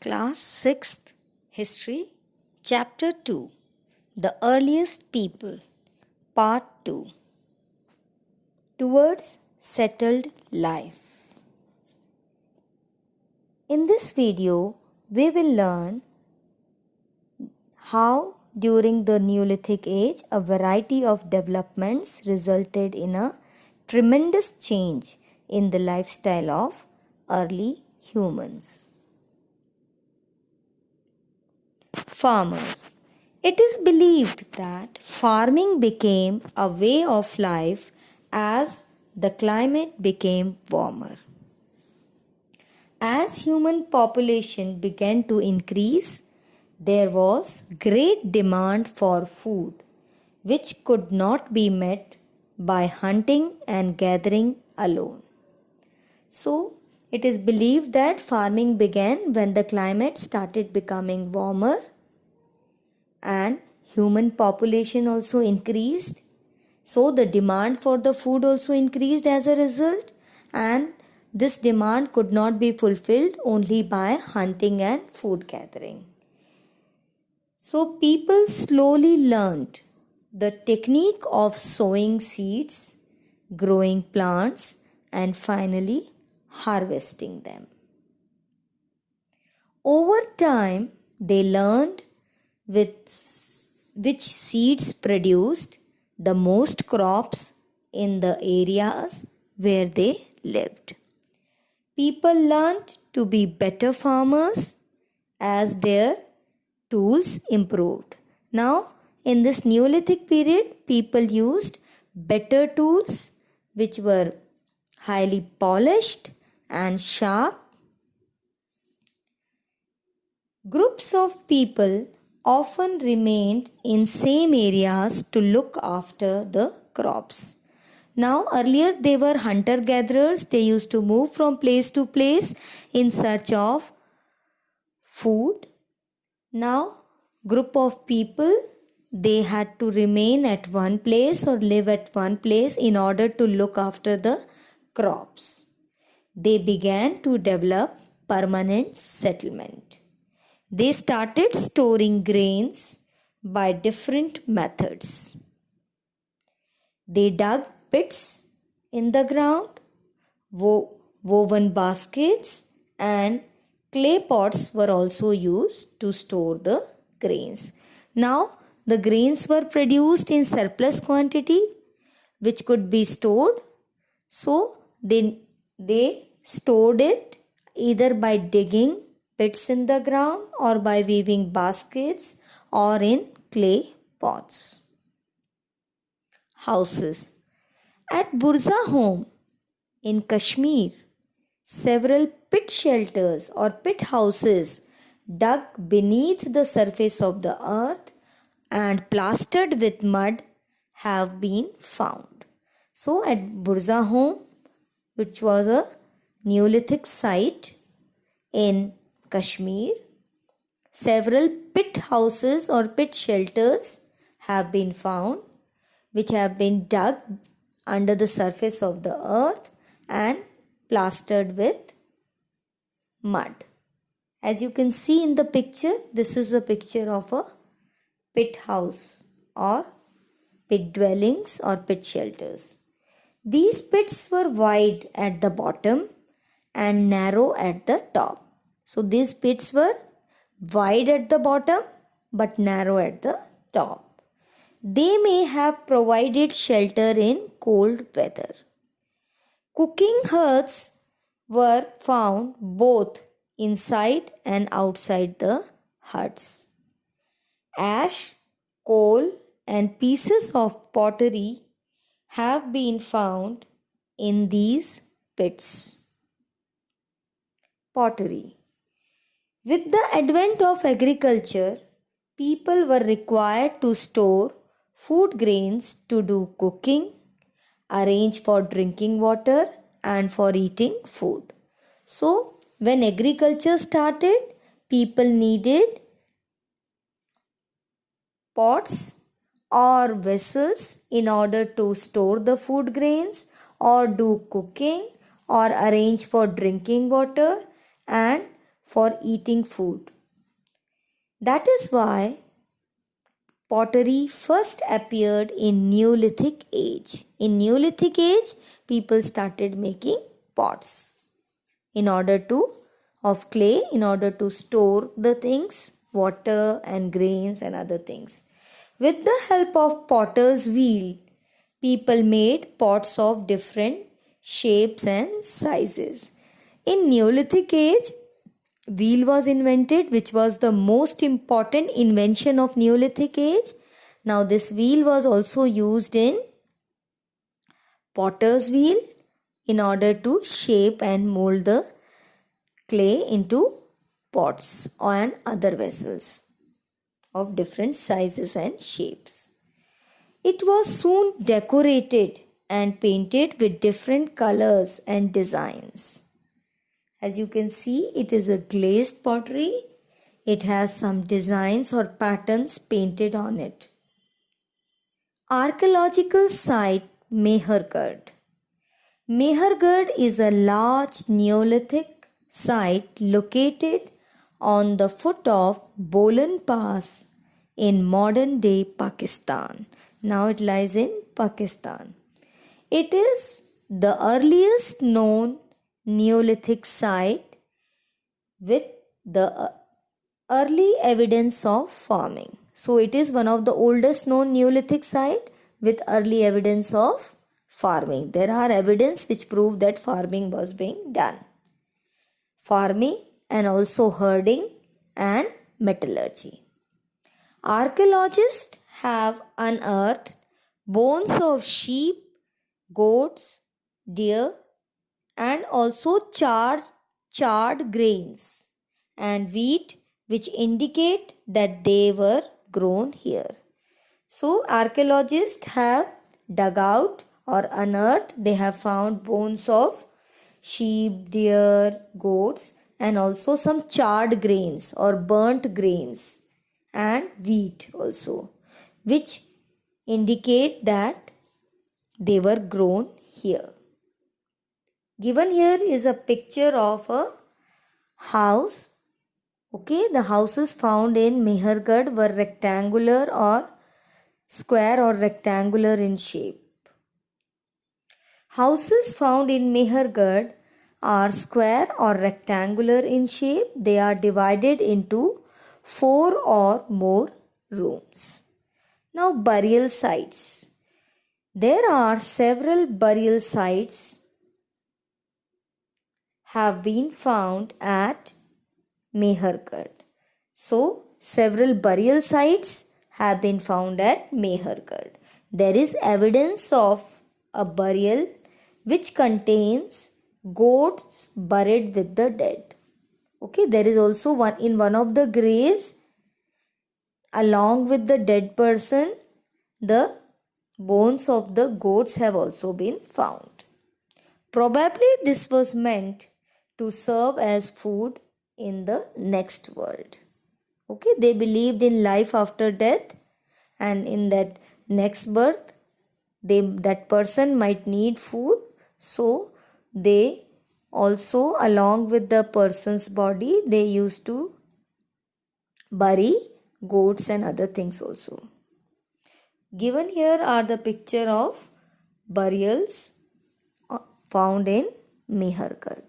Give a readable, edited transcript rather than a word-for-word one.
Class 6th History Chapter 2 The Earliest People Part 2 Towards Settled Life. In this video, we will learn how during the Neolithic age a variety of developments resulted in a tremendous change in the lifestyle of early humans. Farmers. It is believed that farming became a way of life as the climate became warmer. As human population began to increase, there was great demand for food, which could not be met by hunting and gathering alone. So, it is believed that farming began when the climate started becoming warmer and human population also increased. So, the demand for the food also increased as a result, and this demand could not be fulfilled only by hunting and food gathering. So, people slowly learned the technique of sowing seeds, growing plants, and finally harvesting them. Over time, they learned with which seeds produced the most crops in the areas where they lived. People learned to be better farmers as their tools improved. Now, in this Neolithic period, people used better tools which were highly polished and sharp. Groups of people often remained in same areas to look after the crops. Now, earlier they were hunter-gatherers. They used to move from place to place in search of food. Now, group of people, they had to remain at one place or live at one place in order to look after the crops. They began to develop permanent settlement. They started storing grains by different methods. They dug pits in the ground, woven baskets, and clay pots were also used to store the grains. Now, the grains were produced in surplus quantity which could be stored. So, they stored it either by digging pits in the ground or by weaving baskets or in clay pots. Houses. At Burza home in Kashmir, several pit shelters or pit houses dug beneath the surface of the earth and plastered with mud have been found. So at Burza home, which was a Neolithic site in Kashmir, several pit houses or pit shelters have been found which have been dug under the surface of the earth and plastered with mud. As you can see in the picture, this is a picture of a pit house or pit dwellings or pit shelters. These pits were wide at the bottom and narrow at the top. So these pits were wide at the bottom but narrow at the top. They may have provided shelter in cold weather. Cooking hearths were found both inside and outside the huts. Ash, coal, and pieces of pottery have been found in these pits. Pottery. With the advent of agriculture, people were required to store food grains to do cooking, arrange for drinking water, and for eating food. So, when agriculture started, people needed pots or vessels in order to store the food grains or do cooking or arrange for drinking water and for eating food. That is why pottery first appeared in Neolithic age. In Neolithic age, people started making pots in order to of clay in order to store the things, water and grains and other things. With the help of potter's wheel, people made pots of different shapes and sizes. In Neolithic age, wheel was invented, which was the most important invention of Neolithic age. Now this wheel was also used in potter's wheel in order to shape and mold the clay into pots and other vessels of different sizes and shapes. It was soon decorated and painted with different colors and designs. As you can see, it is a glazed pottery. It has some designs or patterns painted on it. Archaeological site Mehergarh. Mehergarh is a large Neolithic site located on the foot of Bolan Pass in modern day Pakistan. Now it lies in Pakistan. It is the earliest known Neolithic site with the early evidence of farming. So it is one of the oldest known Neolithic site with early evidence of farming. There are evidence which prove that farming was being done. Farming and also herding and metallurgy. Archaeologists have unearthed bones of sheep, goats, deer, and also charred grains and wheat, which indicate that they were grown here. So archaeologists have dug out or unearthed, they have found bones of sheep, deer, goats, and also some charred grains or burnt grains and wheat also, which indicate that they were grown here. Given here is a picture of a house. Okay, the houses found in Mehergarh were rectangular or square or rectangular in shape. Houses found in Mehergarh are square or rectangular in shape. They are divided into 4 or more rooms. Now burial sites. There are several burial sites have been found at Mehergarh. So several burial sites have been found at Mehergarh. There is evidence of a burial which contains goats buried with the dead. Okay, there is also one of the graves, along with the dead person, the bones of the goats have also been found. Probably this was meant to serve as food in the next world. Okay, they believed in life after death, and in that next birth that person might need food, so they also, along with the person's body, they used to bury goats and other things also. Given here are the picture of burials found in Mehergarh.